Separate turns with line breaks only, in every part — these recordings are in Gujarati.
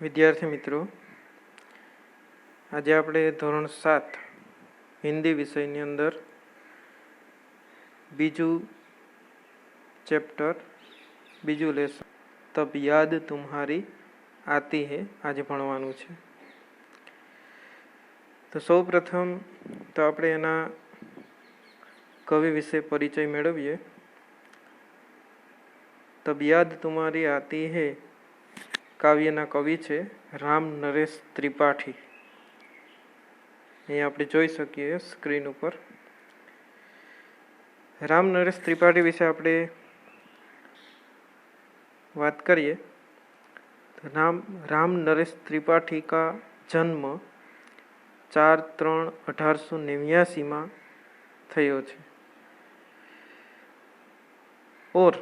વિદ્યાર્થી મિત્રો, આજે આપણે ધોરણ 7 હિન્દી વિષયની અંદર બીજું ચેપ્ટર, બીજું લેસન તબ યાદ તુમ્હારી આતી હે આજે ભણવાનું છે. તો સૌ પ્રથમ તો આપણે એના કવિ વિશે પરિચય મેળવીએ. તબ યાદ તુમ્હારી આતી હે કાવ્યના કવિ છે રામ નરેશ ત્રિપાઠી. અહીં આપણે જોઈ શકીએ સ્ક્રીન ઉપર. રામ નરેશ ત્રિપાઠી વિશે આપણે વાત કરીએ તો રામ નરેશ ત્રિપાઠી का जन्म 4/3/1889 થયો છે और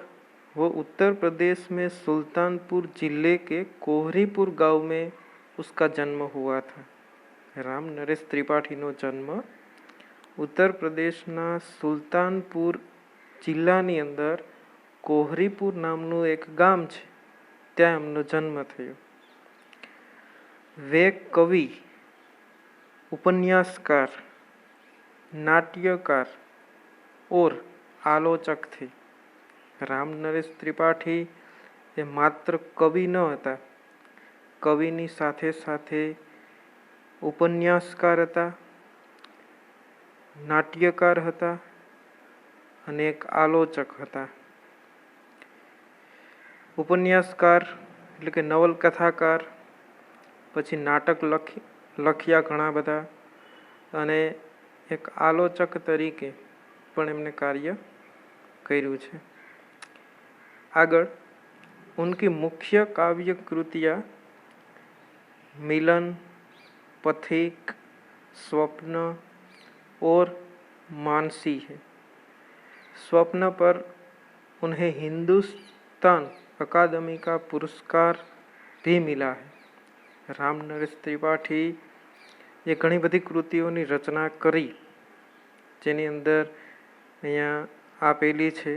वो उत्तर प्रदेश में सुल्तानपुर जिले के कोहरीपुर गांव में उसका जन्म हुआ था. राम नरेश त्रिपाठी નો જન્મ ઉત્તર પ્રદેશના સુલતાનપુર જિલ્લાની અંદર કોહરીપુર નામનું એક ગામ છે, ત્યાં એમનો જન્મ થયો. वे कवि, उपन्यासकार, नाट्यकार और आलोचक थे. રામ નરેશ ત્રિપાઠી એ માત્ર કવિ ન હતા, કવિની સાથે સાથે ઉપન્યાસકાર હતા, નાટ્યકાર હતા અને એક આલોચક હતા. ઉપન્યાસકાર એટલે કે નવલકથાકાર, પછી નાટક લખ્યા ઘણા બધા, અને એક આલોચક તરીકે પણ એમને કાર્ય કર્યું છે. આગળ उनकी मुख्य काव्य कृतियाँ मिलन, पथिक, स्वप्न और मानसी है. स्वप्न पर उन्हें हिंदुस्तान अकादमी का पुरस्कार भी मिला है. રામ નરેશ ત્રિપાઠી એ ઘણી બધી કૃતિઓની રચના કરી, જેની અંદર અહીંયા આપેલી છે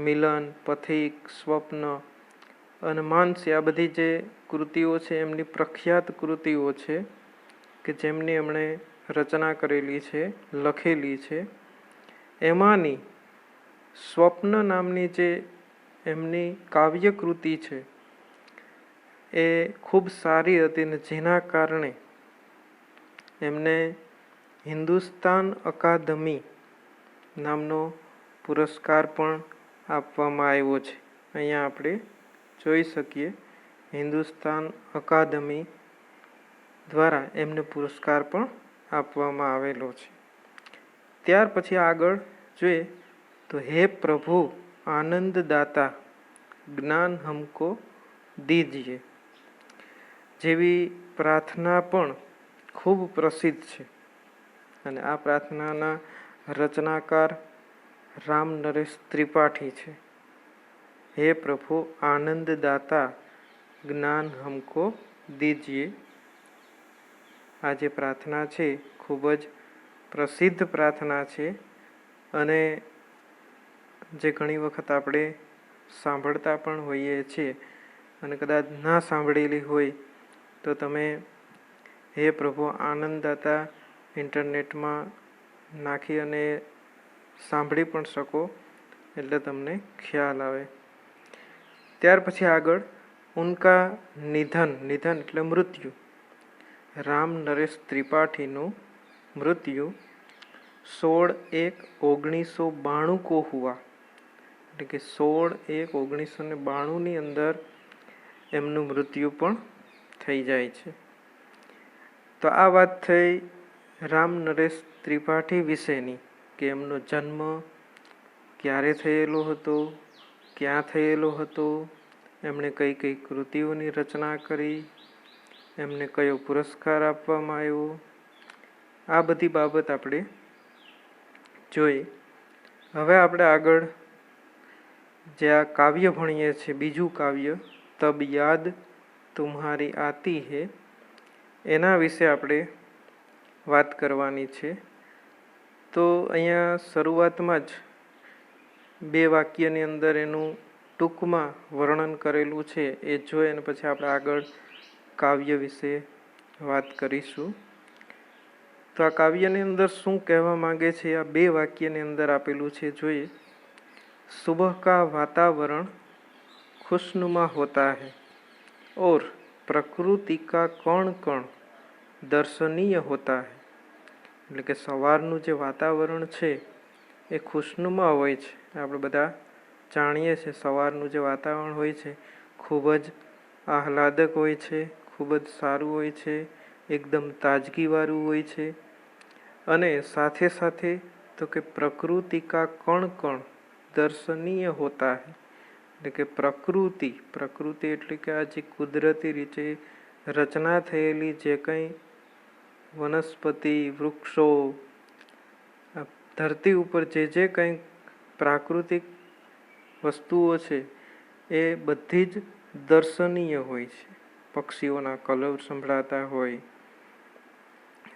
મિલન, પથિક, સ્વપ્ન અને માનસી. આ બધી જે કૃતિઓ છે એમની પ્રખ્યાત કૃતિઓ છે કે જેમની એમણે રચના કરેલી છે, લખેલી છે. એમાંની સ્વપ્ન નામની જે એમની કાવ્ય કૃતિ છે એ ખૂબ સારી હતી ને જેના કારણે એમને હિન્દુસ્તાન અકાદમી નામનો પુરસ્કાર પણ આપવામાં આવ્યો છે. અહીંયા આપણે જોઈ શકીએ હિન્દુસ્તાન અકાદમી દ્વારા એમને પુરસ્કાર પણ આપવામાં આવેલો છે. ત્યાર પછી આગળ જોઈએ તો હે પ્રભુ આનંદદાતા જ્ઞાન હમકો દીજીએ જેવી પ્રાર્થના પણ ખૂબ પ્રસિદ્ધ છે, અને આ પ્રાર્થનાના રચનાકાર રામ નરેશ ત્રિપાઠી છે. હે પ્રભુ આનંદદાતા જ્ઞાન હમકો દીજીએ. આ જે પ્રાર્થના છે ખૂબ જ પ્રસિદ્ધ પ્રાર્થના છે, અને જે ઘણી વખત આપણે સાંભળતા પણ હોઈએ છીએ, અને કદાચ ના સાંભળેલી હોય તો તમે હે પ્રભુ આનંદદાતા ઇન્ટરનેટમાં નાખી અને સાંભળી પણ શકો, એટલે તમને ખ્યાલ આવે. ત્યાર પછી આગળ ઉનકા નિધન એટલે મૃત્યુ. રામ નરેશ ત્રિપાઠીનું મૃત્યુ 16/1/1992 को हुआ. એટલે કે 16/1/1992 અંદર એમનું મૃત્યુ પણ થઈ જાય છે. તો આ વાત થઈ રામ નરેશ ત્રિપાઠી વિશેની, કે એમનો જન્મ ક્યારે થયેલો હતો, ક્યાં થયેલો હતો, એમણે કઈ કઈ કૃતિઓની રચના કરી, એમને કયો પુરસ્કાર આપવામાં આવ્યો, આ બધી બાબત આપણે જોઈ. હવે આપણે આગળ જે આ કાવ્ય ભણીએ છીએ, બીજું કાવ્ય તબ યાદ તુમ્હારી આતી હે, એના વિશે આપણે વાત કરવાની છે. તો અહીંયા શરૂઆતમાં જ 2 વાક્યની અંદર એનું ટૂંકમાં વર્ણન કરેલું છે, એ જોઈ અને પછી આપણે આગળ કાવ્ય વિશે વાત કરીશું. તો આ કાવ્યની અંદર શું કહેવા માંગે છે, આ બે વાક્યની અંદર આપેલું છે. જોઈએ, સુબહ કા વાતાવરણ खुशनुमा होता है और प्रकृति का कण कण દર્શનીય હોતા હૈ. એટલે કે સવારનું જે વાતાવરણ છે એ ખુશનુમા હોય છે. આપણે બધા જાણીએ છીએ સવારનું જે વાતાવરણ હોય છે ખૂબ જ આહલાદક હોય છે, ખૂબ જ સારું હોય છે, એકદમ તાજગીવાળું હોય છે. અને સાથે સાથે તો કે પ્રકૃતિ કા કણ કણ દર્શનીય હોતા હૈ. એટલે કે પ્રકૃતિ એટલે કે આ જે કુદરતી રીતે રચના થયેલી જે કંઈ વનસ્પતિ, વૃક્ષો, ધરતી ઉપર જે કંઈ પ્રાકૃતિક વસ્તુઓ છે એ બધી જ દર્શનીય હોય છે. પક્ષીઓના કલર સંભળાતા હોય,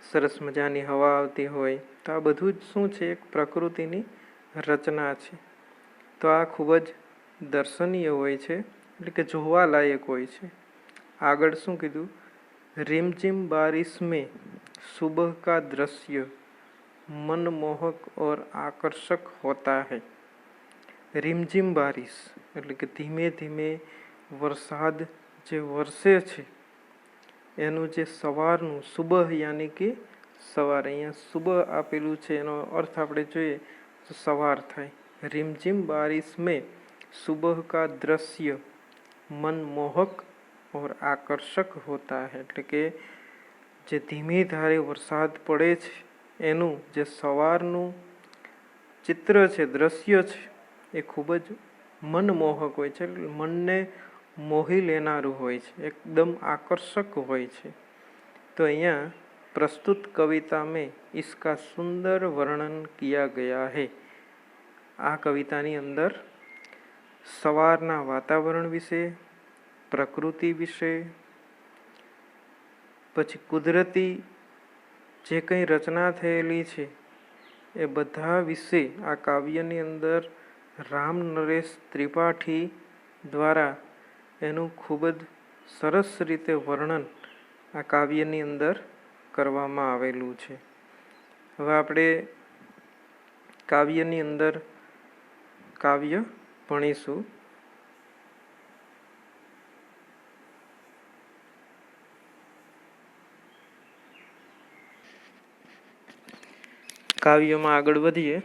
સરસ મજાની હવા આવતી હોય, તો આ બધું જ શું છે, એક પ્રકૃતિની રચના છે. તો આ ખૂબ જ દર્શનીય હોય છે, એટલે કે જોવાલાયક હોય છે. આગળ શું કીધું, रिमझिम बारिश में सुबह का दृश्य मनमोहक और आकर्षक होता है. रिमझिम बारिश એટલે કે ધીમે ધીમે વરસાદ જે વરસે છે એનું જે સવારનું સુબહ યાની કે સવાર, અહીંયા સુબહ આપેલું છે એનો અર્થ આપણે જોઈએ તો સવાર થાય. रिमझिम बारिश में सुबह का दृश्य मनमोहक और આકર્ષક હોતા હૈ. એટલે કે જે ધીમી ધારે વરસાદ પડે છે એનું જે સવારનું ચિત્ર છે, દ્રશ્ય છે, એ ખૂબ જ મનમોહક હોય છે. મનને મોહી લેનારું હોય છે, એકદમ આકર્ષક હોય છે. તો અહીંયા પ્રસ્તુત કવિતા में इसका सुंदर वर्णन किया गया है. આ કવિતાની અંદર સવારના વાતાવરણ વિશે, પ્રકૃતિ વિશે, પછી કુદરતી જે કંઈ રચના થયેલી છે એ બધા વિશે આ કાવ્યની અંદર રામ નરેશ ત્રિપાઠી દ્વારા એનું ખૂબ જ સરસ રીતે વર્ણન આ કાવ્યની અંદર કરવામાં આવેલું છે. હવે આપણે કાવ્યની અંદર કાવ્ય ભણીશું. કાવ્યમાં આગળ વધીએ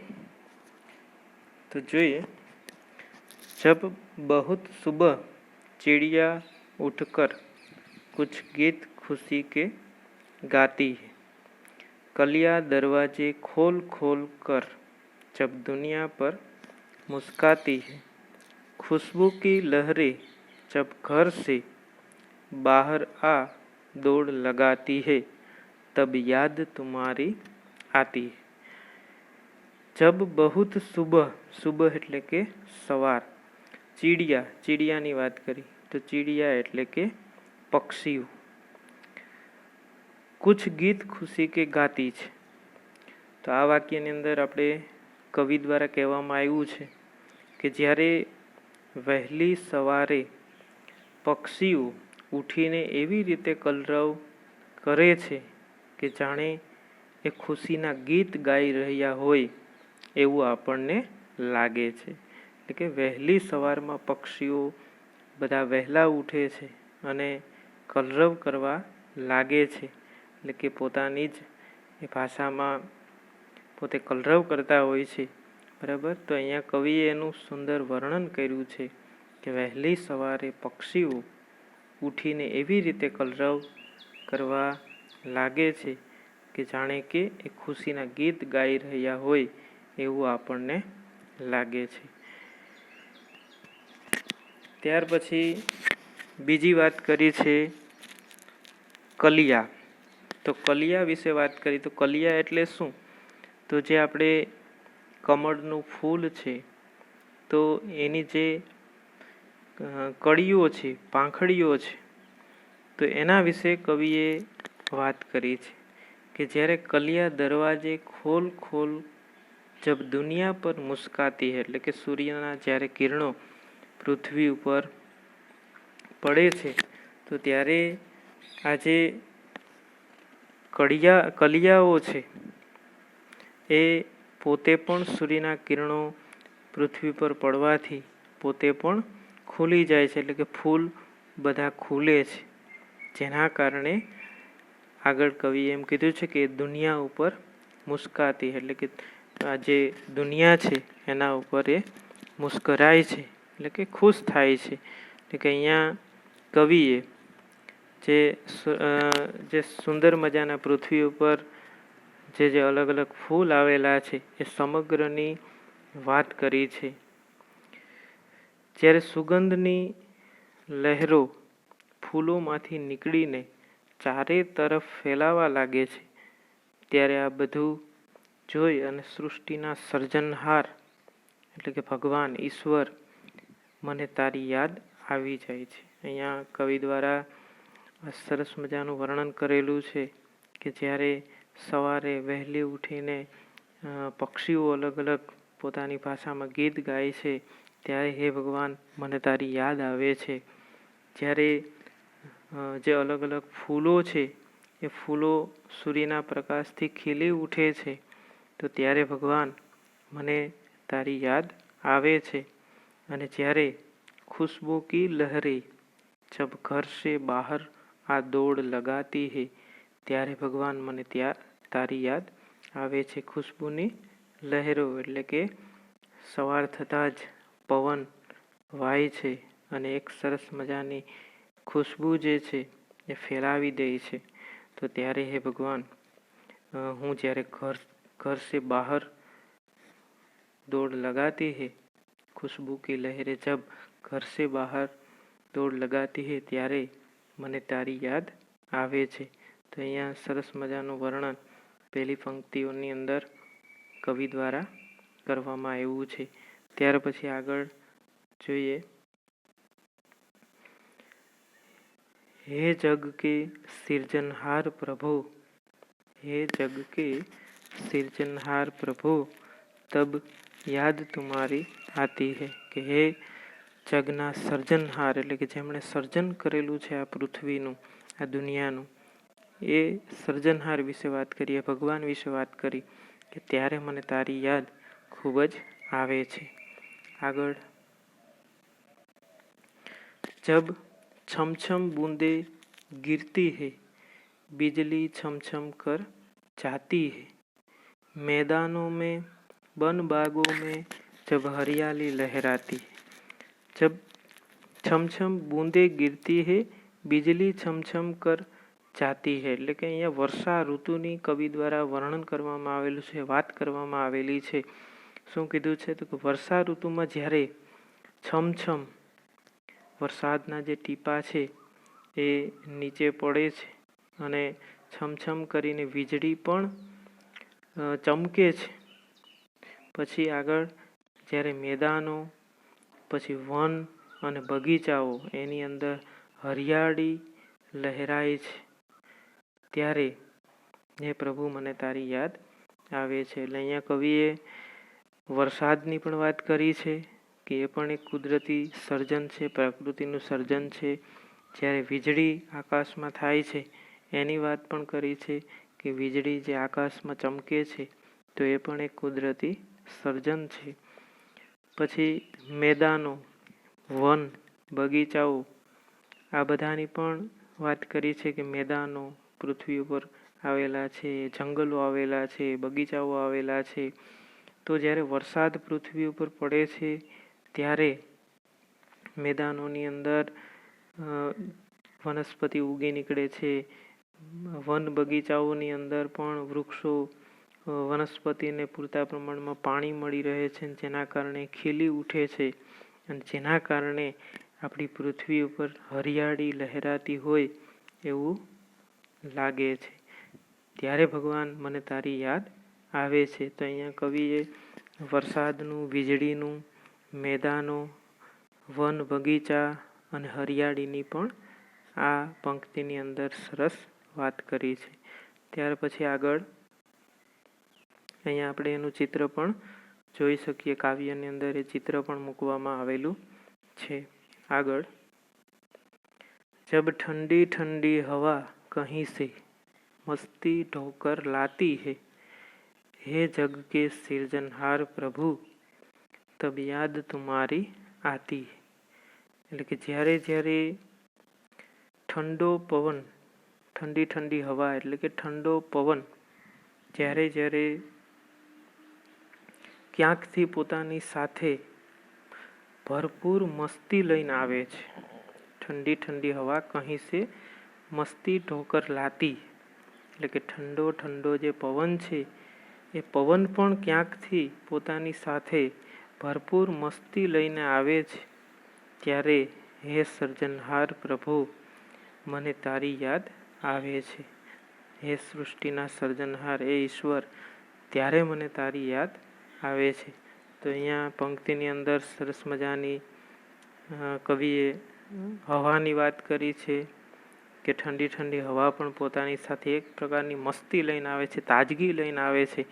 તો જોઈએ, जब बहुत सुबह चिड़िया उठकर कुछ गीत खुशी के गाती है, कलियां दरवाजे खोल खोल कर जब दुनिया पर मुस्काती है, खुशबू की लहरें जब घर से बाहर आ दौड़ लगाती है, तब याद तुम्हारी आती है. जब बहुत सुबह, सुबह એટલે કે સવાર, ચીડિયાની વાત કરી તો ચીડિયા એટલે કે પક્ષીઓ, કુછ ગીત ખુશી કે ગાતી છે. તો આ વાક્યની અંદર આપણે કવિ દ્વારા કહેવામાં આવ્યું છે કે જ્યારે વહેલી સવારે પક્ષીઓ ઉઠીને એવી રીતે કલરવ કરે છે કે જાણે એ ખુશીના ગીત ગાઈ રહ્યા હોય એવું આપણને લાગે છે. એટલે કે વહેલી સવારમાં પક્ષીઓ બધા વહેલા ઉઠે છે અને કલરવ કરવા લાગે છે. એટલે કે પોતાની જ એ ભાષામાં પોતે કલરવ કરતા હોય છે. બરાબર. તો અહીંયા કવિએ એનું સુંદર વર્ણન કર્યું છે કે વહેલી સવારે પક્ષીઓ ઉઠીને એવી રીતે કલરવ કરવા લાગે છે કે જાણે કે એ ખુશીના ગીત ગાઈ રહ્યા હોય એવું આપણને લાગે છે. ત્યાર પછી બીજી વાત કરી છે કલિયા. તો કલિયા વિશે વાત કરી તો કલિયા એટલે શું? તો જે આપણે કમળનું ફૂલ છે તો એની જે કળીઓ છે, પાંખડીઓ છે, તો એના વિશે કવિએ વાત કરી છે કે જ્યારે કલિયા દરવાજે ખોલ ખોલ જબ દુનિયા પર મુસ્કાતી હૈ, એટલે કે સૂર્યના જ્યારે કિરણો પૃથ્વી ઉપર પડે છે તો ત્યારે આ જે કલિયાઓ છે એ પોતે પણ સૂર્યના કિરણો પૃથ્વી પર પડવાથી પોતે પણ ખુલી જાય છે, એટલે કે ફૂલ બધા ખુલે છે. જેના કારણે આગળ કવિએ એમ કીધું છે કે દુનિયા ઉપર મુસ્કાતી, એટલે કે આ જે દુનિયા છે એના ઉપર એ મુસ્કરાય છે, એટલે કે ખુશ થાય છે. એટલે કે અહીંયા કવિએ જે સુંદર મજાના પૃથ્વી ઉપર જે અલગ અલગ ફૂલ આવેલા છે એ સમગ્રની વાત કરી છે. જ્યારે સુગંધની લહેરો ફૂલોમાંથી નીકળીને ચારે તરફ ફેલાવા લાગે છે, ત્યારે આ બધું જોઈ અને સૃષ્ટિના સર્જનહાર એટલે કે ભગવાન ઈશ્વર મને તારી યાદ આવી જાય છે. અહીંયા કવિ દ્વારા સરસ મજાનું વર્ણન કરેલું છે કે જ્યારે સવારે વહેલી ઉઠીને પક્ષીઓ અલગ અલગ પોતાની ભાષામાં ગીત ગાય છે, ત્યારે હે ભગવાન મને તારી યાદ આવે છે. જ્યારે જે અલગ અલગ ફૂલો છે એ ફૂલો સૂર્યના પ્રકાશથી ખીલી ઉઠે છે, તો ત્યારે ભગવાન મને તારી યાદ આવે છે. અને જ્યારે ખુશ્બુ કી લહેરે જબ ઘર સે બહાર આ દોડ લગાતી હે, ત્યારે ભગવાન મને તારી યાદ આવે છે. ખુશ્બુની લહેરો એટલે કે સવાર થતાં જ પવન વાય છે અને એક સરસ મજાની ખુશ્બુ જે છે એ ફેલાવી દે છે. તો ત્યારે હે ભગવાન હું જ્યારે ઘર સે બહાર દોડ લગાતી હે, ખુશ્બુ કી લહેરે જબ ઘર સે બહાર દોડ લગાતી હે, ત્યારે મને તારી યાદ આવે છે. તો અહીંયા સરસ મજાનું વર્ણન પહેલી પંક્તિઓની અંદર કવિ દ્વારા કરવામાં આવ્યું છે. ત્યાર પછી આગળ જોઈએ, હે જગ કે સિરજનહાર પ્રભુ, હે જગ કે સિરજનહાર પ્રભુ, તબ યાદ તુમારી આતી હે. કે હે જગના સર્જનહાર એટલે કે જેમણે સર્જન કરેલું છે આ પૃથ્વીનું, આ દુનિયાનું, એ સર્જનહાર વિશે વાત કરીએ, ભગવાન વિશે વાત કરી કે ત્યારે મને તારી યાદ ખૂબ જ આવે છે. આગળ, જબ છમછમ બૂંદે गिरती है, बिजली छमछम कर जाती है, मैदानों में बन बागों में जब हरियाली लहराती है. जब छमछम बूंदे गिरती है, बिजली छमछम कर જાતી હે એટલે કે અહીંયા વર્ષા ઋતુની કવિ દ્વારા વર્ણન કરવામાં આવેલું છે, વાત કરવામાં આવેલી છે. શું કીધું છે? તો કે વર્ષા ઋતુમાં જ્યારે છમછમ વરસાદના જે ટીપા છે એ નીચે પડે છે અને છમછમ કરીને વીજળી પણ ચમકે છે. પછી આગળ જ્યારે મેદાનો, પછી વન અને બગીચાઓ એની અંદર હરિયાળી લહેરાય છે, ત્યારે હે પ્રભુ મને તારી યાદ આવે છે. એટલે અહીંયા કવિએ વરસાદની પણ વાત કરી છે કે એ પણ એક કુદરતી સર્જન છે, પ્રકૃતિનું સર્જન છે. જ્યારે વીજળી આકાશમાં થાય છે એની વાત પણ કરી છે કે વીજળી જે આકાશમાં ચમકે છે તો એ પણ એક કુદરતી સર્જન છે. પછી મેદાનો, વન, બગીચાઓ આ બધાની પણ વાત કરી છે કે મેદાનો પૃથ્વી ઉપર આવેલા છે, જંગલો આવેલા છે, બગીચાઓ આવેલા છે. તો જ્યારે વરસાદ પૃથ્વી ઉપર પડે છે ત્યારે મેદાનોની અંદર વનસ્પતિ ઉગી નીકળે છે, વન બગીચાઓની અંદર પણ વૃક્ષો વનસ્પતિને પૂરતા પ્રમાણમાં પાણી મળી રહે છે, જેના કારણે ખીલી ઉઠે છે અને જેના કારણે આપણી પૃથ્વી ઉપર હરિયાળી લહેરાતી હોય એવું લાગે છે. ત્યારે ભગવાન મને તારી યાદ આવે છે. તો અહીંયા કવિએ વરસાદનું, વીજળીનું, મેદાનો, વન, બગીચા અને હરિયાળીની પણ આ પંક્તિની અંદર સરસ વાત કરી છે. ત્યાર પછી આગળ અહીંયા આપણે એનું ચિત્ર પણ જોઈ શકીએ, કાવ્યની અંદર એ ચિત્ર પણ મૂકવામાં આવેલું છે. આગળ, जब ठंडी ठंडी हवा कहीं से मस्ती ढोकर लाती है, हे जग के सिरजनहार प्रभु तब યાદ तुम्हारी आती है. એટલે કે જ્યારે જ્યારે ઠંડો પવન, ઠંડી ઠંડી હવા એટલે કે ઠંડો પવન જ્યારે જ્યારે ક્યાંકથી પોતાની સાથે ભરપૂર મસ્તી લઈને આવે છે. ઠંડી ઠંડી હવા કહી સે મસ્તી ઢોકર લાતી, એટલે કે ઠંડો ઠંડો જે પવન છે એ પવન પણ ક્યાંકથી પોતાની સાથે ભરપૂર મસ્તી લઈને આવે છે. ત્યારે હે સર્જનહાર પ્રભુ મને તારી યાદ આવે છે. હે સૃષ્ટિના સર્જનહાર એ ઈશ્વર, ત્યારે મને તારી યાદ આવે છે. તો અહીંયા પંક્તિની અંદર સરસ મજાની કવિએ હવાની વાત કરી છે કે ઠંડી ઠંડી હવા પણ પોતાની સાથે એક પ્રકારની મસ્તી લઈને આવે છે, તાજગી લઈને આવે છે,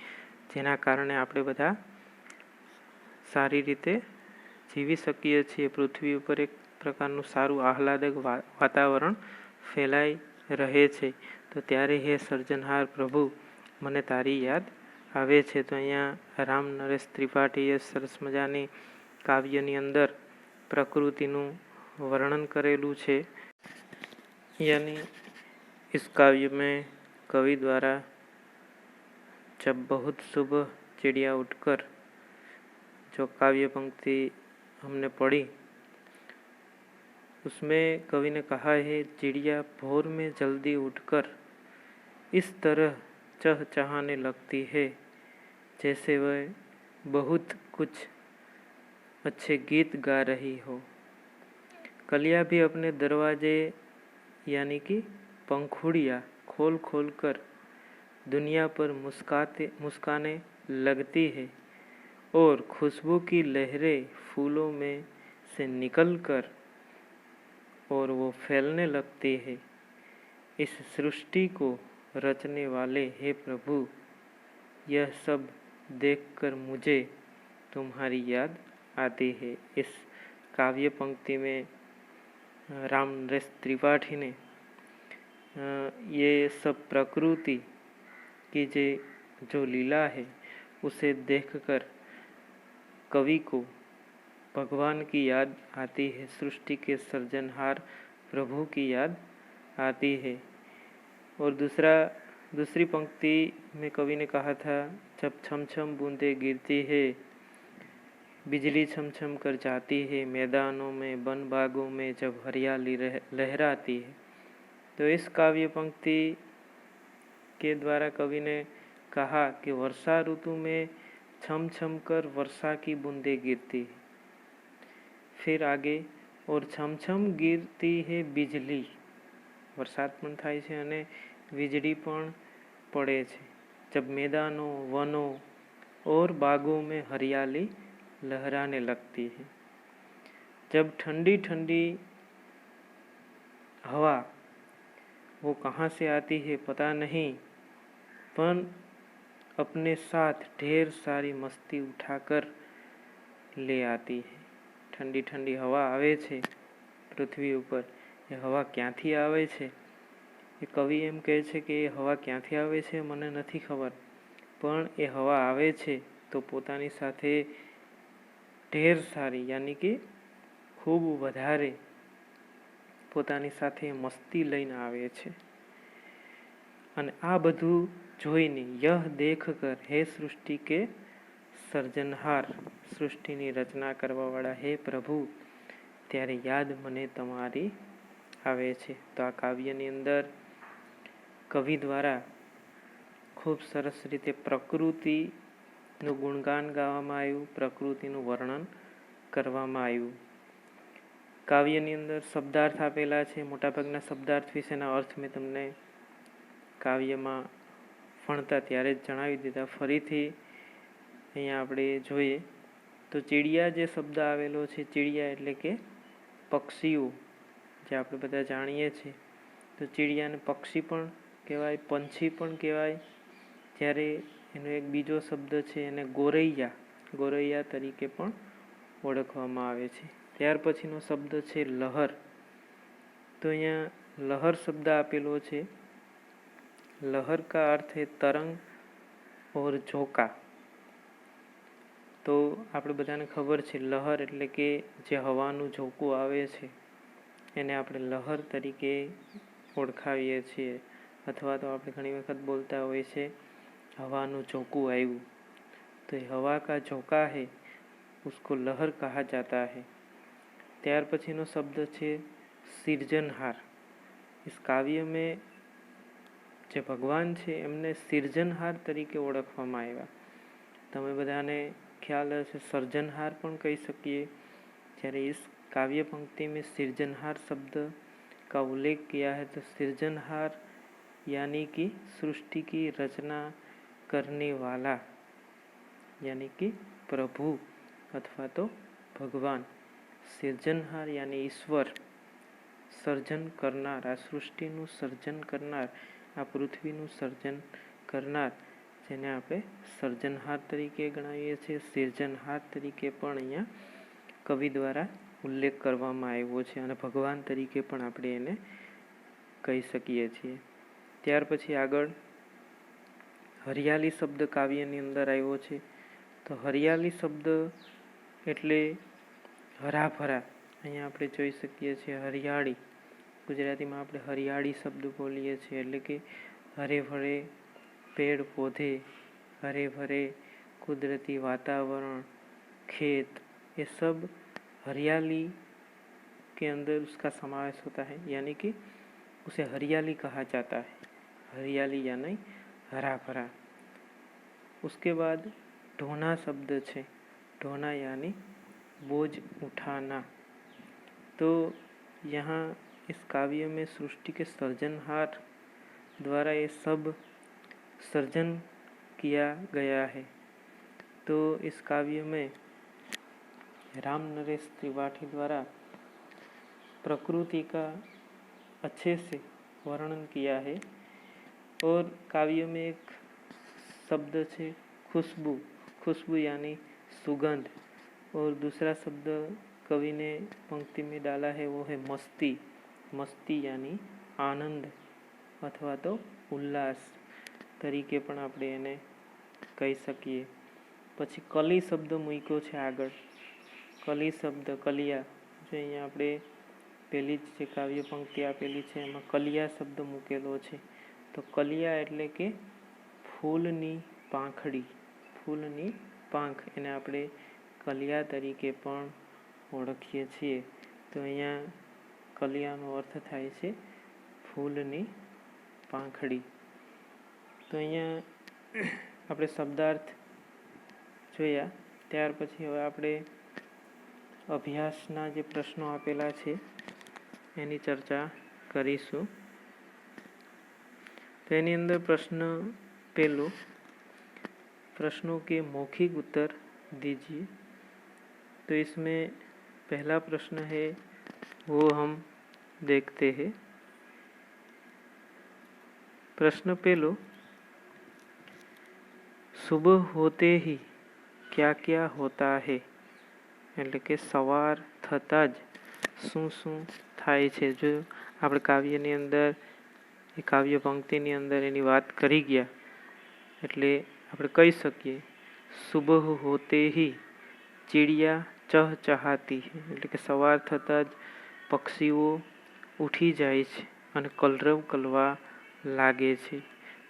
જેના કારણે આપણે બધા સારી રીતે જીવી શકીએ છીએ. પૃથ્વી ઉપર એક પ્રકારનું સારું આહલાદક વાતાવરણ ફેલાઈ રહે છે. તો ત્યારે હે સર્જનહાર પ્રભુ મને તારી યાદ આવે છે. તો અહીંયા રામ નરેશ ત્રિપાઠીએ સરસ મજાની કાવ્યની અંદર પ્રકૃતિનું वर्णन करेलू છે. यानी इस काव्य में कवि द्वारा जब बहुत सुबह चिड़िया उठकर, जो काव्य पंक्ति हमने पढ़ी उसमें कवि ने कहा है, चिड़िया भोर में जल्दी उठकर इस तरह चहचहाने लगती है जैसे वह बहुत कुछ अच्छे गीत गा रही हो. कलियां भी अपने दरवाजे यानी कि पंखुड़ियाँ खोल खोल कर दुनिया पर मुस्काने लगती है और खुशबू की लहरें फूलों में से निकलकर और वो फैलने लगती है. इस सृष्टि को रचने वाले हे प्रभु, यह सब देखकर मुझे तुम्हारी याद आती है. इस काव्य पंक्ति में राम नरेश त्रिपाठी ने ये सब प्रकृति की जो लीला है उसे देखकर कवि को भगवान की याद आती है, सृष्टि के सृजनहार प्रभु की याद आती है. और दूसरी पंक्ति में कवि ने कहा था, जब छम छम बूंदे गिरती है, बिजली छम छम कर जाती है, मैदानों में वन बागों में जब हरियाली लहराती है. तो इस काव्य पंक्ति के द्वारा कवि ने कहा कि वर्षा ऋतु में छम छम कर वर्षा की बूंदें गिरती है. फिर आगे, और छम छम गिरती है बिजली, वरसाद पण थाय छे अने वीजળી पण पड़े छे. जब मैदानों, वनों और बागों में हरियाली लहराने लगती है. जब ठंडी ठंडी हवा वो कहाँ से आती है पता नहीं, पर अपने साथ ढेर सारी मस्ती उठाकर ले आती है. ठंडी ठंडी हवा आवे छे पृथ्वी ઉપર, એ હવા ક્યાંથી આવે છે એ કવિ એમ કહે છે કે એ હવા ક્યાંથી આવે છે મને નથી ખબર, પણ એ હવા આવે છે તો પોતાની સાથે ઢેર સારી યાની કે ખૂબ વધારે પોતાની સાથે મસ્તી લઈને આવે છે. અને આ બધું જોઈને યહ દેખ કર હે સૃષ્ટિ કે સર્જનહાર, સૃષ્ટિની રચના કરવાવાળા હે પ્રભુ, ત્યારે યાદ મને તમારી આવે છે. તો આ કાવ્યની અંદર કવિ દ્વારા ખૂબ સરસ રીતે પ્રકૃતિનું ગુણગાન ગાવામાં આવ્યું, પ્રકૃતિનું વર્ણન કરવામાં આવ્યું. કાવ્યની અંદર શબ્દાર્થ આપેલા છે. મોટાભાગના શબ્દાર્થ વિશેના અર્થ મેં તમને કાવ્યમાં ભણતા ત્યારે જ જણાવી દીધા. ફરીથી અહીંયા આપણે જોઈએ તો ચીડિયા જે શબ્દ આવેલો છે, ચીડિયા એટલે કે પક્ષીઓ, જે આપણે બધા જાણીએ છીએ. તો ચીડિયાને પક્ષી પણ કહેવાય, પંછી પણ કહેવાય. જ્યારે એનો એક બીજો શબ્દ છે એને ગોરૈયા, ગોરૈયા તરીકે પણ ઓળખવામાં આવે છે. ત્યાર પછીનો શબ્દ છે લહર. तो અહીંયા લહર શબ્દ આપેલો છે. લહર કા અર્થ है तरंग और झोंका. તો આપણે બધાને ખબર છે લહર એટલે કે જે હવાનું ઝોકું આવે છે એને આપણે લહર તરીકે ઓળખાવીએ છીએ, અથવા તો આપણે ઘણી વખત બોલતા હોઈએ છે હવાનું ઝોકું આવ્યું. તો એ હવા કા ઝોકા है उसको लहर कहा जाता है. ત્યાર પછીનો શબ્દ છે સિર્જનહાર. इस કાવ્ય में જે ભગવાન છે એમને સિર્જનહાર તરીકે ઓળખવામાં આવ્યા. તમે બધાને ખ્યાલ હશે સર્જનહાર પણ કહી શકીએ. જ્યારે इस काव्य पंक्ति में सिर्जनहार शब्द का उल्लेख किया है तो सिर्जनहार यानी कि सृष्टि की रचना करने वाला यानी कि प्रभु अथवा तो भगवान. सिर्जनहार यानी ईश्वर, સર્જન કરનાર, આ સૃષ્ટિનું સર્જન કરનાર, આ પૃથ્વીનું સર્જન કરનાર, જેને આપણે સર્જનહાર તરીકે ગણાવીએ છીએ. સિર્જનહાર તરીકે પણ અહીંયા કવિ દ્વારા ઉલ્લેખ કરવામાં આવ્યો છે અને ભગવાન તરીકે પણ આપણે એને કહી શકીએ છીએ. ત્યાર પછી આગળ હરિયાળી શબ્દ કાવ્યની અંદર આવ્યો છે. તો હરિયાળી શબ્દ એટલે હરાભરા. અહીંયા આપણે જોઈ શકીએ છીએ હરિયાળી. ગુજરાતીમાં આપણે હરિયાળી શબ્દ બોલીએ છીએ એટલે કે હરે ભરે पेड़ पौधे, हरे भरे कुदरती वातावरण, खेत, ये सब हरियाली के अंदर उसका समावेश होता है, यानी कि उसे हरियाली कहा जाता है. हरियाली यानी हरा भरा. उसके बाद ढोना शब्द છે. ढोना यानी बोझ उठाना. तो यहाँ इस काव्य में सृष्टि के सृजनहार द्वारा ये सब सर्जन किया गया है. तो इस काव्य में राम नरेश त्रिपाठी द्वारा प्रकृति का अच्छे से वर्णन किया है. और काव्य में एक शब्द है खुशबू. खुशबू यानी सुगंध. और दूसरा शब्द कवि ने पंक्ति में डाला है वो है मस्ती. मस्ती यानी आनंद अथवा तो उल्लास તરીકે પણ આપણે એને કહી શકીએ. પછી કલી શબ્દ મૂક્યો છે આગળ. કલી શબ્દ કલિયા, જો અહીંયા આપણે પહેલી જ જે કાવ્ય પંક્તિ આપેલી છે એમાં કલિયા શબ્દ મૂકેલો છે. તો કલિયા એટલે કે ફૂલની પાંખડી, ફૂલની પાંખ, એને આપણે કલિયા તરીકે પણ ઓળખીએ છીએ. તો અહીંયા કલિયાનો અર્થ થાય છે ફૂલની પાંખડી. તો અહીંયા આપણે શબ્દાર્થ જોયા. ત્યાર પછી હવે આપણે અભ્યાસના જે પ્રશ્નો આપેલા છે એની ચર્ચા કરીશું. તો એની અંદર પ્રશ્ન પહેલો, प्रश्नों के मौखिक उत्तर दीजिए. तो इसमें पहला प्रश्न है वो हम देखते हैं. प्रश्न पहलो, सुबह होते ही क्या क्या होता है. એટલે કે સવાર થતાં જ શું શું થાય છે. જો આપણે કાવ્યની અંદર એ કાવ્ય પંક્તિની અંદર એની વાત કરી ગયા એટલે આપણે કહી શકીએ સુબહ હોતે હી ચીડિયા ચહચહાતી હૈ. એટલે કે સવાર થતાં જ પક્ષીઓ ઉઠી જાય છે અને કલરવ કરવા લાગે છે.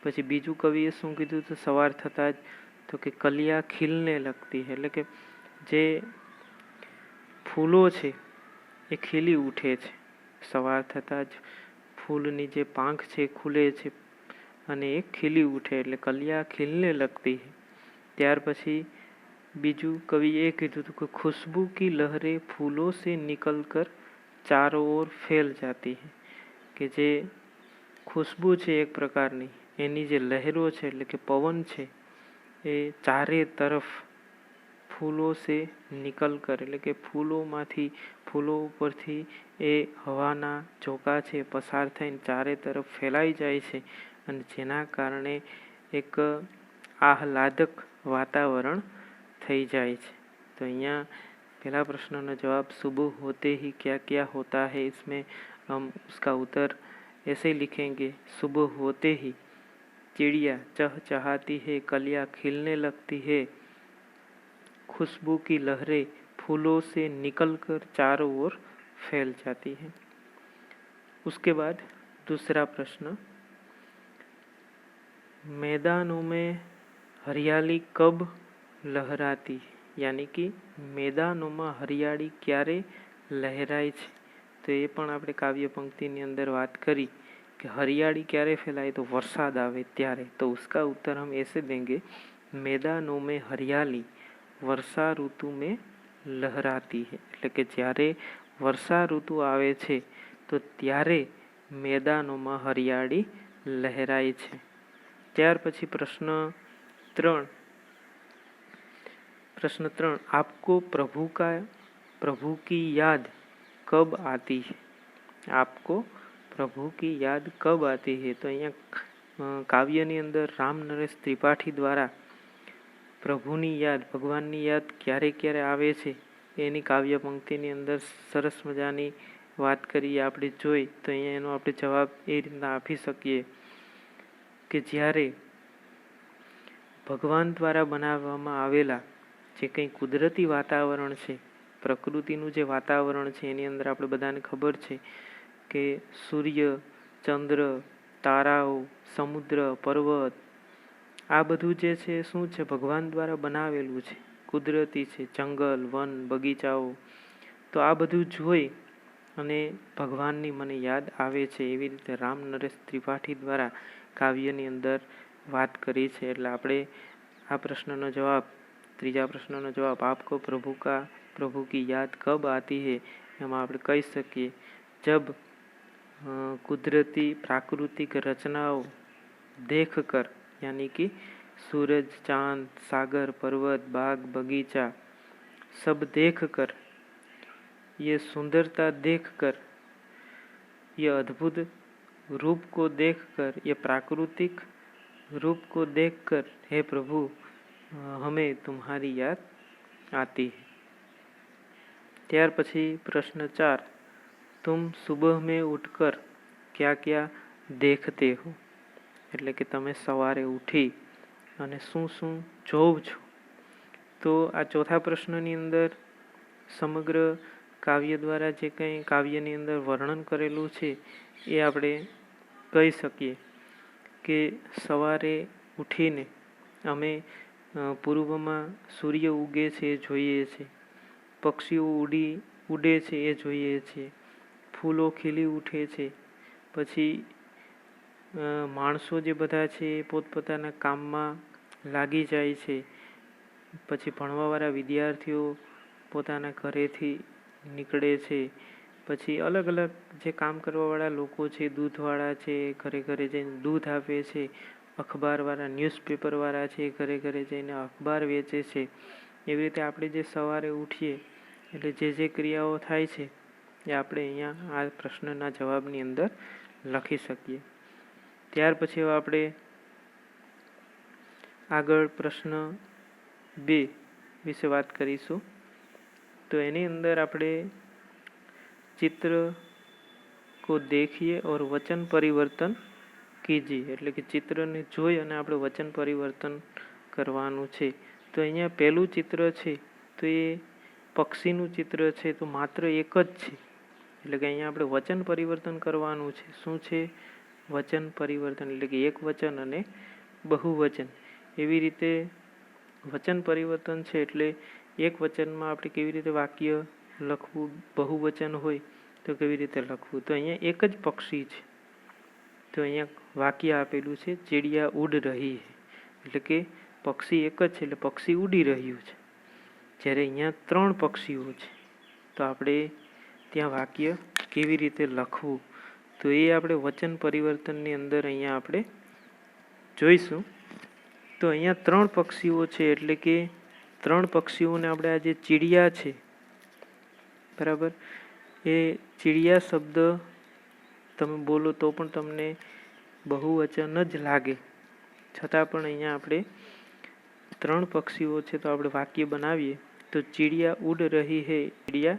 પછી બીજું કવિએ શું કીધું તો સવાર થતાં જ તો કે કલિયા ખીલને લગતી હૈ. એટલે કે જે ફૂલો છે એ ખીલી ઉઠે છે. સવાર થતાં જ ફૂલની જે પાંખ છે ખુલે છે અને એ ખીલી ઉઠે એટલે કલિયા ખીલને લગતી હૈ. ત્યાર પછી બીજું કવિએ કીધું હતું કે खुशबू की लहरें फूलों से निकल कर चारों ओर फैल जाती है. કે જે ખુશ્બુ છે એક પ્રકારની, એની જે લહેરો છે એટલે કે પવન છે એ ચારે તરફ ફૂલો સે નિકલ કર એટલે કે ફૂલોમાંથી, ફૂલો ઉપરથી એ હવાના ઝોકા છે પસાર થઈને ચારે તરફ ફેલાઈ જાય છે અને જેના કારણે એક આહલાદક વાતાવરણ થઈ જાય છે. તો અહીંયા પહેલા પ્રશ્નનો જવાબ સુબહ હોતે ही क्या क्या होता है, इसमें हम उसका उत्तर ऐसे लिखेंगे, सुबह होते ही चिड़िया चहचहाती है, कलियां खिलने लगती है, खुशबू की लहरें फूलों से निकलकर चारों ओर फैल जाती है। उसके बाद दूसरा प्रश्न, मैदानों में हरियाली कब लहराती है, यानी कि મેદાનોમાં હરિયાળી ક્યારે લહેરાય છે? તો એ પણ આપણે કાવ્ય પંક્તિની અંદર વાત કરી कि हरियाली क्यारे फैलाए, तो वरसाद आवे त्यारे। तो उसका उत्तर हम ऐसे देंगे, मैदानों में हरियाली वर्षा ऋतु में लहराती है। એટલે કે જ્યારે વર્ષા ઋતુ આવે છે તો ત્યારે મેદાનોમાં હરિયાળી લહેરાય છે। ત્યાર પછી પ્રશ્ન 3, आपको प्रभु की याद कब आती है? आपको प्रभु की याद कब आती है? तो અહીંયા કાવ્યની અંદર રામ નરેશ ત્રિપાઠી દ્વારા પ્રભુની યાદ, ભગવાનની યાદ ક્યારે ક્યારે આવે છે એની કાવ્ય પંક્તિની અંદર સરસ મજાની વાત કરીએ આપણે જોઈ, તો અહીંયા એનો આપણે જવાબ એ રીતના આપી શકીએ કે જ્યારે ભગવાન દ્વારા બનાવવામાં આવેલા જે કંઈ કુદરતી વાતાવરણ છે, પ્રકૃતિનું જે વાતાવરણ છે એની અંદર આપણે બધાને ખબર છે કે સૂર્ય, ચંદ્ર, તારાઓ, સમુદ્ર, પર્વત, આ બધું જે છે શું છે? ભગવાન દ્વારા બનાવેલું છે, કુદરતી છે, જંગલ, વન, બગીચાઓ। તો આ બધું જોઈ અને ભગવાનની મને યાદ આવે છે, એવી રીતે રામ નરેશ ત્રિપાઠી દ્વારા કાવ્યની અંદર વાત કરી છે। એટલે આપણે આ પ્રશ્નનો જવાબ, ત્રીજા પ્રશ્નનો જવાબ આપકો प्रभु की याद कब आती है એમાં આપણે કહી શકીએ, जब कुदरती प्राकृतिक रचनाओं देख कर, यानी कि सूरज, चांद, सागर, पर्वत, बाग, बगीचा सब देख कर, ये सुंदरता देख कर, ये अद्भुत रूप को देख कर, ये प्राकृतिक रूप को देख कर, हे प्रभु हमें तुम्हारी याद आती है। ત્યાર પછી પ્રશ્ન 4, तुम सुबह में उठकर क्या क्या देखते हो? એટલે કે તમે સવારે ઉઠી અને શું શું જોવ છો? તો આ ચોથા પ્રશ્નની અંદર સમગ્ર કાવ્ય દ્વારા જે કંઈ કાવ્યની અંદર વર્ણન કરેલું છે એ આપણે કહી શકીએ કે સવારે ઉઠીને અમે પૂર્વમાં સૂર્ય ઉગે છે એ જોઈએ છીએ, પક્ષીઓ ઉડે છે એ જોઈએ છીએ, ફૂલો ખીલી ઉઠે છે, પછી માણસો જે બધા છે એ પોતપોતાના કામમાં લાગી જાય છે, પછી ભણવાવાળા વિદ્યાર્થીઓ પોતાના ઘરેથી નીકળે છે, પછી અલગ અલગ જે કામ કરવાવાળા લોકો છે, દૂધવાળા છે ઘરે ઘરે જઈને દૂધ આપે છે, અખબારવાળા, ન્યૂઝપેપરવાળા છે ઘરે ઘરે જઈને અખબાર વેચે છે। એવી રીતે આપણે જે સવારે ઉઠીએ એટલે જે જે ક્રિયાઓ થાય છે એ આપણે અહીંયા આ પ્રશ્નના જવાબની અંદર લખી શકીએ। ત્યાર પછી આપણે આગળ પ્રશ્ન 2 વિશે વાત કરીશું। તો એની અંદર આપણે चित्र को देखिए और वचन परिवर्तन कीजिए, એટલે કે ચિત્રને જોઈ અને આપણે વચન પરિવર્તન કરવાનું છે। તો અહીંયા પહેલું ચિત્ર છે તો એ પક્ષીનું ચિત્ર છે, તો માત્ર એક જ છે, એટલે કે અહીંયા આપણે વચન પરિવર્તન કરવાનું છે। શું છે? વચન પરિવર્તન, એટલે કે એક વચન અને બહુવચન, એવી રીતે વચન પરિવર્તન છે એટલે એક વચનમાં આપણે કેવી રીતે વાક્ય લખવું, બહુવચન હોય તો કેવી રીતે લખવું। તો અહીંયા એક જ પક્ષી છે, તો અહીંયા વાક્ય આપેલું છે ચીડિયા ઉડ રહી है, એટલે કે પક્ષી એક જ છે એટલે પક્ષી ઉડી રહ્યું છે। જ્યારે અહીંયા 3 પક્ષીઓ છે તો આપણે ત્યાં વાક્ય કેવી રીતે લખવું, તો એ આપણે વચન પરિવર્તનની અંદર અહીંયા આપણે જોઈશું। તો અહીંયા 3 પક્ષીઓ છે એટલે કે 3 પક્ષીઓને આપણે આ જે ચીડિયા છે બરાબર, એ ચીડિયા શબ્દ તમે બોલો તો પણ તમને બહુવચન જ લાગે, છતાં પણ અહીંયા આપણે 3 પક્ષીઓ છે તો આપણે વાક્ય બનાવીએ તો ચીડિયા ઉડ રહી હે, ચીડિયા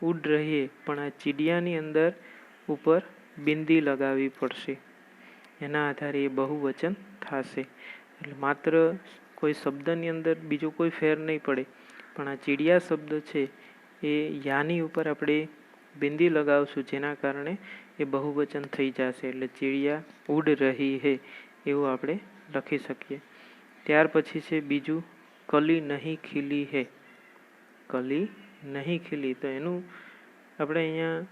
ઉડ રહી હે, પણ આ ચીડિયાની અંદર ઉપર બિંદી લગાવવી પડશે, એના આધારે એ બહુવચન થશે. એટલે માત્ર કોઈ શબ્દની અંદર બીજો કોઈ ફેર નહીં પડે, પણ આ ચીડિયા શબ્દ છે એ યાની ઉપર આપણે બિંદી લગાવશું, જેના કારણે એ બહુવચન થઈ જશે. એટલે ચીડિયા ઉડ રહી હે એવું આપણે લખી શકીએ. ત્યાર પછી છે બીજું, કલી નહીં ખીલી હે. કલી નહીં ખીલી, તો એનું આપણે અહીંયા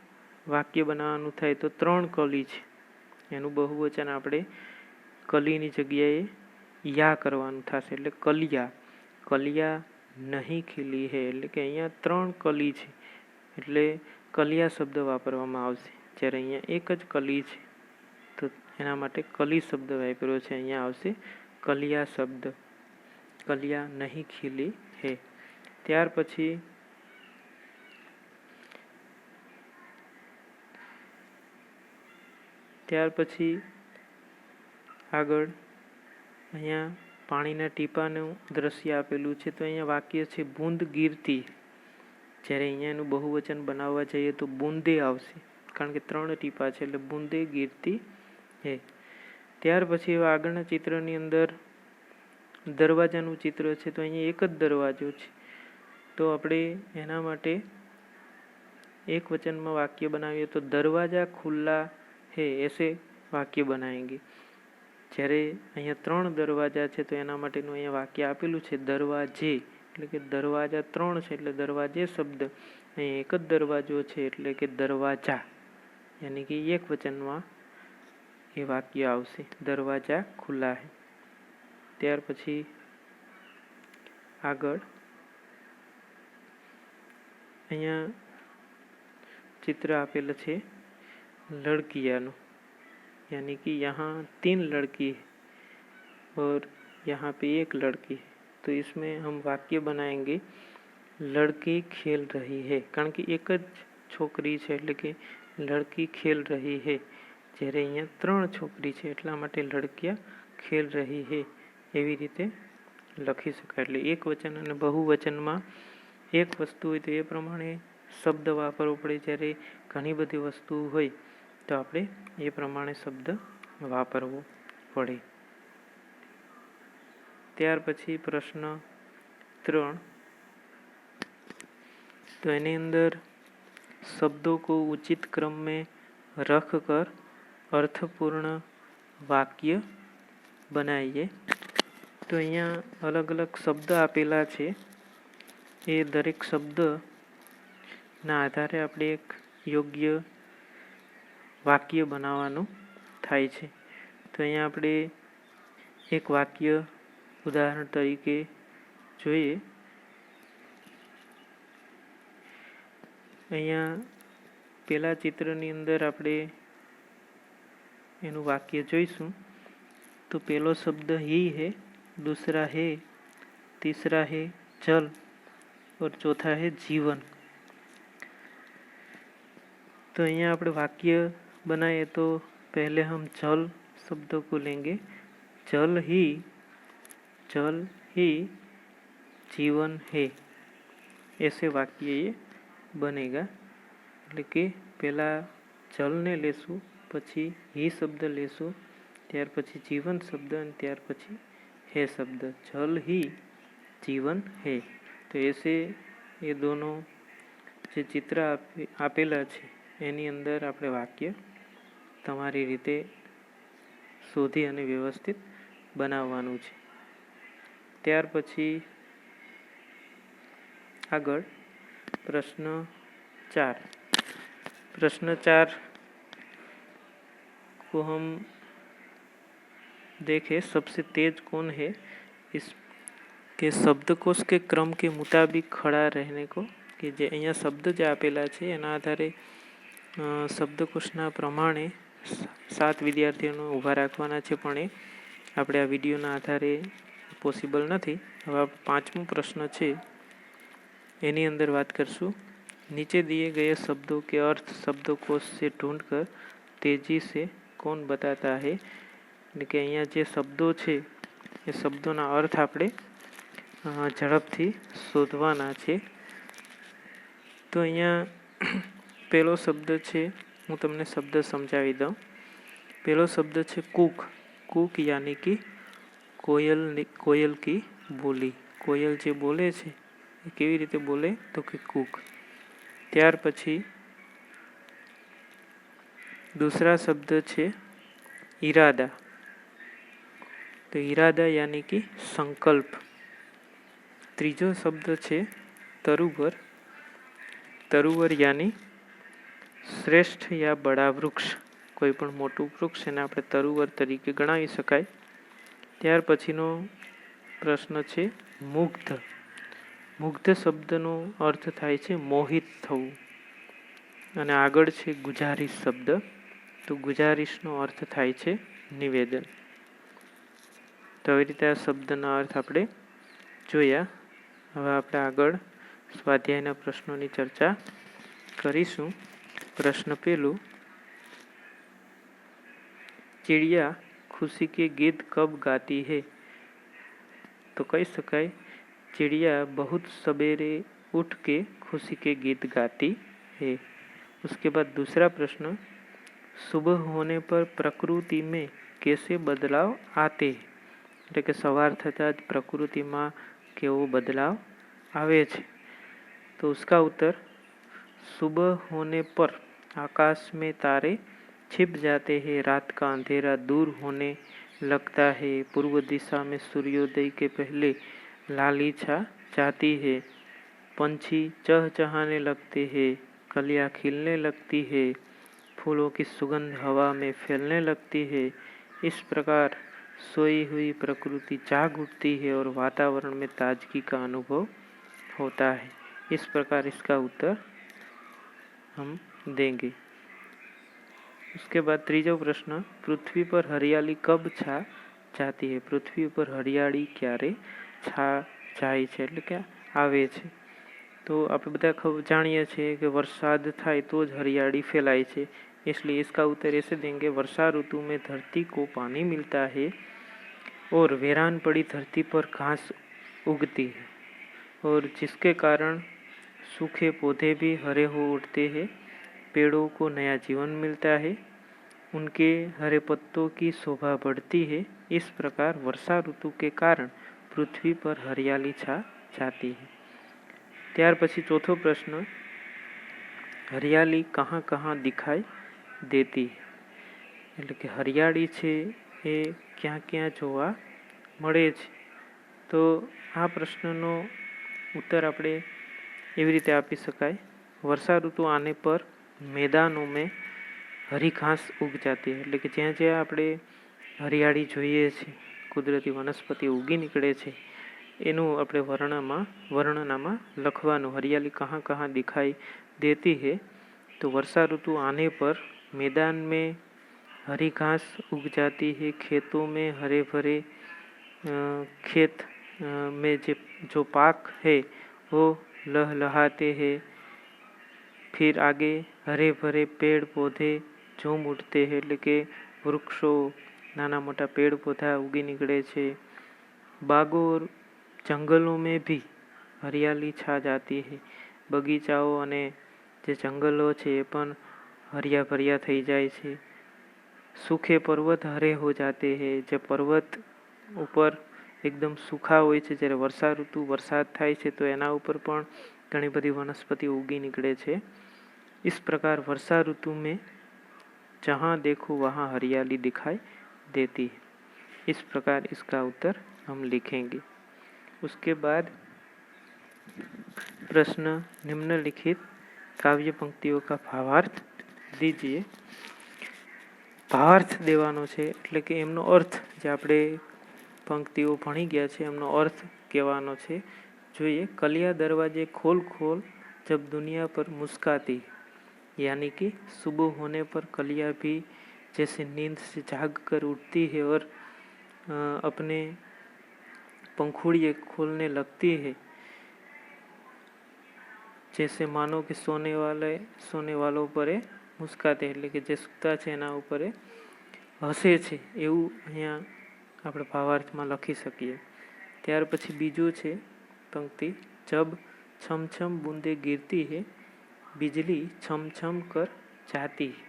વાક્ય બનાવવાનું થાય તો 3 કલી છે, એનું બહુવચન આપણે કલીની જગ્યાએ યા કરવાનું થશે, એટલે કલિયા. કલિયા નહીં ખીલી હે, એટલે કે અહીંયા 3 કલી છે, એટલે કલિયા શબ્દ વાપરવામાં આવશે. જ્યારે અહીંયા એક જ કલી છે તો એના માટે કલી શબ્દ વાપર્યો છે, અહીંયા આવશે કલિયા શબ્દ. કલિયા નહીં ખીલી હે. ત્યાર પછી આગળ અહીંયા પાણીના ટીપાનું દ્રશ્ય આપેલું છે, તો અહીંયા વાક્ય છે બૂંદ ગીરતી. જ્યારે અહીંયા એનું બહુવચન બનાવવા જઈએ તો બૂંદે આવશે, કારણ કે 3 ટીપા છે, એટલે બૂંદે ગીરતી હે. ત્યાર પછી આગળના ચિત્રની અંદર દરવાજાનું ચિત્ર છે, તો અહીંયા એક જ દરવાજો છે, તો આપણે એના માટે એક વચનમાં વાક્ય બનાવીએ તો દરવાજા ખુલ્લા હે એસે વાક્ય બનાવેંગે. જ્યારે અહીંયા 3 દરવાજા છે તો એના માટેનું અહીંયા વાક્ય આપેલું છે દરવાજે, એટલે કે દરવાજા 3 છે એટલે દરવાજે શબ્દ. અહીંયા એક જ દરવાજો છે એટલે કે દરવાજા, યાની કે એક વચનમાં એ વાક્ય આવશે, દરવાજા ખુલ્લા હે. ત્યાર પછી આગળ અહીંયા चित्र आपेल है लड़कियाँ, यानी कि यहाँ 3 लड़की है और यहाँ पे एक लड़की है, तो इसमें हम वाक्य बनाएंगे लड़की खेल रही है, कारण कि एक ज छोकरी है એટલે કે लड़की खेल रही है. જ્યારે અહીંયા 3 છોકરી છે એટલા માટે લડકિયા ખેલ રહી હે એવી રીતે લખી શકાય. એટલે એક વચન અને બહુવચનમાં એક વસ્તુ હોય તો એ પ્રમાણે શબ્દ વાપરવો પડે, જ્યારે ઘણી બધી વસ્તુ હોય તો આપણે એ પ્રમાણે શબ્દ વાપરવો પડે. ત્યાર પછી પ્રશ્ન 3, तो एनी अंदर शब्दों को उचित क्रम में रख कर अर्थपूर्ण वाक्य बनाइए. तो अहींया अलग अलग शब्द आपेला छे, ए दरेक शब्द ना आधारे आपणे एक योग्य वाक्य बनाववानुं थाय छे. तो अहींया आपणे एक वाक्य उदाहरण तरीके जोईए. अहींया पेला चित्रनी अंदर आपणे एनुं वाक्य जोईशुं. तो पहलो शब्द ही है, दूसरा है, तीसरा है जल और चौथा है जीवन. तो यहाँ આપણે वाक्य बनाए तो पहले हम जल शब्द को लेंगे. जल ही जीवन है, ऐसे वाक्य ये बनेगा. એટલે કે પહેલા જલ ને લેશું, પછી ही शब्द लेશું, ત્યાર પછી जीवन शब्द અને ત્યાર પછી है शब्द. जल ही जीवन है. तो ऐसे ये दोनों જે ચિત્ર આપેલા છે એની અંદર આપણે વાક્ય તમારી રીતે શોધી અને વ્યવસ્થિત બનાવવાનું છે. ત્યાર પછી આગળ પ્રશ્ન 4. प्रश्न 4 को हम देखें. सबसे तेज कौन है, इसके शब्दकोश के क्रम के मुताबिक खड़ा रहने को, कि जे अहींया शब्द जे आपेला छे एना आधारे शब्दकोशना प्रमाणे 7 विद्यार्थीओने ऊभा राखवाना छे, पण ए आपणे आ विडियोना आधारे पॉसिबल नथी. हवे 5मो प्रश्न छे एनी अंदर बात करशुं. नीचे दिए गए शब्दों के अर्थ शब्दकोश से ढूंढकर तेजी से कौन बताता है. कि अहींया जे शब्दों छे ए शब्दोना अर्थ आपणे झड़पथी शोधवाना छे. तो अहींया पहलो शब्द छे હું તમને શબ્દ સમજાવી દઉં. પહેલો શબ્દ છે કૂક. કૂક યાની કે કોયલ કી બોલી. કોયલ જે બોલે છે એ કેવી રીતે બોલે તો કે કૂક. ત્યાર પછી दूसरा शब्द છે ઈરાદા. તો ઈરાદા યાની કે સંકલ્પ. ત્રીજો શબ્દ છે તરુवर. તરુवर यानी શ્રેષ્ઠ યા બડા વૃક્ષ. કોઈ પણ મોટું વૃક્ષ એને આપણે તરુवर તરીકે ગણાવી શકાય. ત્યાર પછીનો પ્રશ્ન છે મુગ્ધ. મુગ્ધ શબ્દનો અર્થ થાય છે મોહિત થવું. અને આગળ છે ગુજારીશ શબ્દ. તો ગુજારીશનો અર્થ થાય છે નિવેદન. તો આવી રીતે આ શબ્દના અર્થ આપણે જોયા. હવે આપણે આગળ સ્વાધ્યાયના પ્રશ્નોની ચર્ચા કરીશું. પ્રશ્ન પહેલું, चिड़िया खुशी के गीत कब गाती है? तो कह सकाय चिड़िया बहुत सवेरे उठ के खुशी के गीत गाती है. उसके बाद दूसरा प्रश्न, सुबह होने पर प्रकृति में कैसे बदलाव आते हैं? એટલે કે સવાર થતાં જ પ્રકૃતિમાં કેવો બદલાવ આવે છે? તો उसका उत्तर, सुबह होने पर आकाश में तारे छिप जाते हैं, रात का अंधेरा दूर होने लगता है, पूर्व दिशा में सूर्योदय के पहले लाली छा जाती है, पंछी चहचहाने लगते हैं, कलियां खिलने लगती है, फूलों की सुगंध हवा में फैलने लगती है. इस प्रकार सोई हुई प्रकृति जाग उठती है और वातावरण में ताजगी का अनुभव होता है. इस प्रकार इसका उत्तर हम देंगे. उसके बाद तीसरा प्रश्न, पृथ्वी पर हरियाली कब छा जाती है? पृथ्वी पर हरियाली क्यारे छा जाए છે એટલે કે આવે છે? तो આપણે બધા જાણીએ છીએ કે વરસાદ થાય તો જ હરિયાળી ફેલાય છે. इसलिए इसका उत्तर ऐसे देंगे, वर्षा ऋतु में धरती को पानी मिलता है और वीरान पड़ी धरती पर घास उगती है और जिसके कारण सूखे पौधे भी हरे हो उठते हैं, पेड़ों को नया जीवन मिलता है, उनके हरे पत्तों की शोभा बढ़ती है. इस प्रकार वर्षा ऋतु के कारण पृथ्वी पर हरियाली छा जाती है. ત્યાર પછી ચોથો પ્રશ્ન, હરિયાળી કहाँ कहाँ दिखाई देती है? એટલે કે હરિયાળી છે એ ક્યાં ક્યાં જોવા મળે છે? તો આ પ્રશ્નનો ઉત્તર આપણે એવી રીતે આપી શકાય, વર્ષા ઋતુ આને પર મેદાનો में હરી ઘાસ ઉગ જાતી. એટલે કે જ્યાં જ્યાં આપણે હરિયાળી જોઈએ છે, કુદરતી વનસ્પતિ ઉગી નીકળે છે, એનું આપણે વર્ણનામાં લખવાનું. હરિયાળી कहाँ कहाँ दिखाई देती है? तो वर्षा ऋतु आने पर मैदान में हरी घास उग जाती है, खेतों में हरे भरे खेत में जो पाक है वो लहलहाते हैं, फिर आगे हरे भरे पेड़ पौधे झूम उठते हैं. એટલે કે વૃક્ષો, નાના મોટા પેड़ पौधा ઉગી નીકળે છે. बागों और जंगलों में भी हरियाली छा जाती है. બગીચાઓ અને જે જંગલો છે એ પણ હરિયા ભર્યા થઈ જાય છે. सूखे पर्वत हरे हो जाते हैं. જે પર્વત ઉપર એકદમ સૂખા હોય છે, જ્યારે વર્ષા ઋતુ વરસાદ થાય છે તો એના ઉપર પણ ઘણી બધી વનસ્પતિ ઉગી નીકળે છે. इस प्रकार वर्षा ऋतु में जहाँ देखो वहाँ हरियाली दिखाई देती है. इस प्रकार इसका उत्तर हम लिखेंगे. उसके बाद प्रश्न, निम्नलिखित काव्य पंक्तियों का भावार्थ दीजिए. ભાવાર્થ દેવાનો છે એટલે કે એમનો અર્થ, જે આપણે પંક્તિઓ ભણી ગયા છે એમનો અર્થ કહેવાનો છે. જોઈએ, કલિયા દરવાजे खोल खोल जब दुनिया पर मुस्काती, यानी कि सुबह होने पर कलियां भी जैसे नींद से जाग कर उठती है और अपने पंखुड़ियाँ खोलने लगती है, जैसे मानो कि सोने वालों पर મુસ્કાતે, એટલે કે જે સૂતા છે એના ઉપર હસે છે, એવું અહીંયા આપણે ભાવાર્થમાં લખી શકીએ. ત્યાર પછી બીજું છે પંક્તિ, જબ છમ છમ બૂંદે गिरती है बिजली छम छम कर जाती है.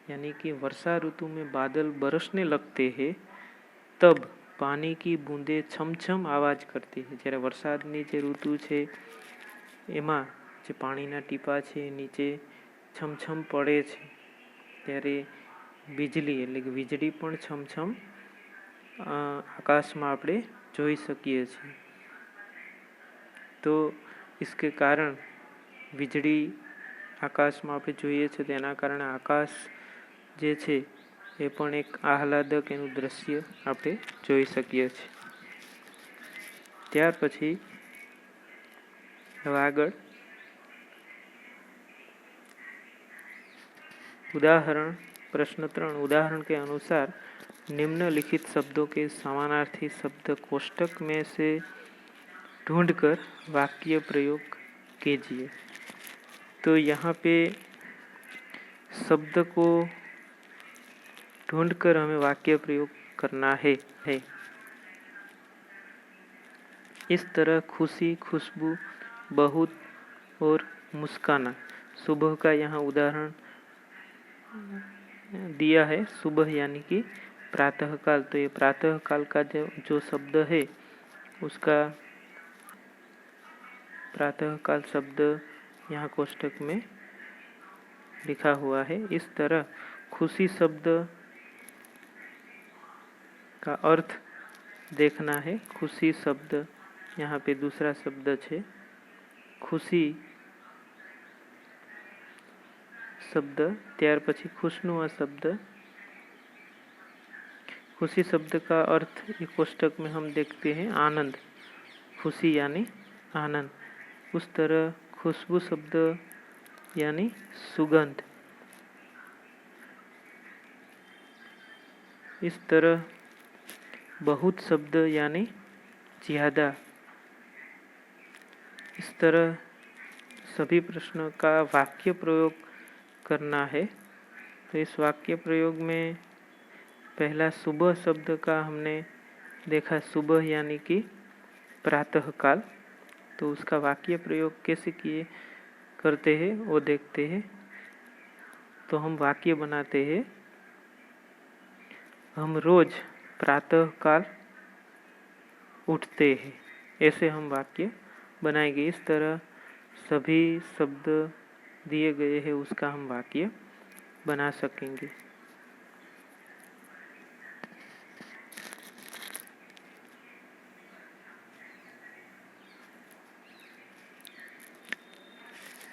यानी कि वर्षा ऋतु में बादल बरसने लगते हैं तब पानी की बूंदे छमछम आवाज करती है। જ્યારે વરસાદની જે ઋતુ છે એમાં જે પાણીના ટીપા છે નીચે છમછમ પડે છે ત્યારે વીજળી એટલે કે વીજળી પણ છમછમ આકાશમાં આપણે જોઈ શકીએ છીએ। તો इसके कारण વીજળી આકાશમાં આપણે જોઈએ છે તેના કારણે આકાશ જે છે એ પણ એક આહલાદક એનું દ્રશ્ય આપણે જોઈ શકીએ છીએ। ત્યાર પછી હવે આગળ उदाहरण प्रश्न 3 उदाहरण के अनुसार निम्नलिखित शब्दों के समानार्थी शब्द कोष्टक में से ढूंढकर वाक्य प्रयोग कीजिए। तो यहाँ पे शब्द को ढूंढकर हमें वाक्य प्रयोग करना है। इस तरह खुशी, खुशबू, बहुत और मुस्काना। सुबह का यहाँ उदाहरण दिया है, सुबह यानी कि प्रातःकाल। तो ये प्रातःकाल का जो शब्द है उसका प्रातःकाल शब्द यहाँ कोष्टक में लिखा हुआ है। इस तरह खुशी शब्द का अर्थ देखना है। खुशी शब्द यहाँ पे दूसरा शब्द है खुशी शब्द, त्यार पछी खुशनुमा शब्द। खुशी शब्द का अर्थ एक कोष्टक में हम देखते हैं आनंद, खुशी यानी आनंद। उस तरह खुशबू शब्द यानी सुगंध। इस तरह बहुत शब्द यानी ज्यादा। इस तरह सभी प्रश्नों का वाक्य प्रयोग करना है। तो इस वाक्य प्रयोग में पहला सुबह शब्द का हमने देखा, सुबह यानी कि प्रातःकाल। तो उसका वाक्य प्रयोग कैसे किए करते हैं वो देखते हैं। तो हम वाक्य बनाते हैं, हम रोज प्रातःकाल उठते हैं, ऐसे हम वाक्य बनाएंगे। इस तरह सभी शब्द दिए गए हैं उसका हम वाक्य बना सकेंगे।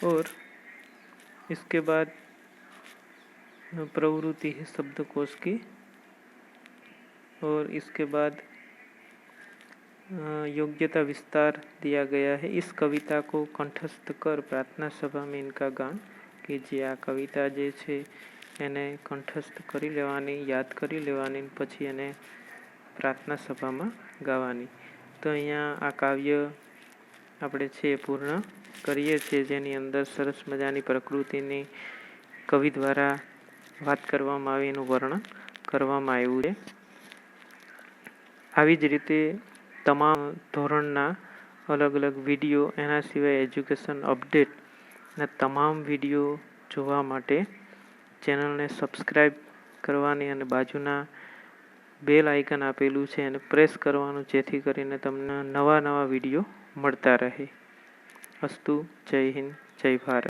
और इसके बाद प्रवृत्ति है शब्दकोश की, और इसके बाद योग्यता विस्तार दिया गया है। इस कविता को कंठस्थ कर प्रार्थना सभा में इनका गान कीजिए। आ कविता जे छे एने कंठस्थ करी लेवानी, याद करी लेवानी, पछी एने प्रार्थना सभा में गावानी। तो अहींया आ काव्य आपणे छे पूर्ण करीए छीए, जेनी अंदर सरस मजानी प्रकृतिनी कवि द्वारा वात करवामां आवी, एनुं वर्णन करवामां आव्युं छे। આવી જ રીતે તમામ ધોરણના અલગ અલગ વિડીયો, એના સિવાય એજ્યુકેશન અપડેટના તમામ વિડીયો જોવા માટે ચેનલને સબસ્ક્રાઈબ કરવાની અને બાજુના બેલ આઇકન આપેલું છે એને પ્રેસ કરવાનું, જેથી કરીને તમને નવા નવા વિડીયો મળતા રહે। અસ્તુ, જય હિન્દ, જય ભારત।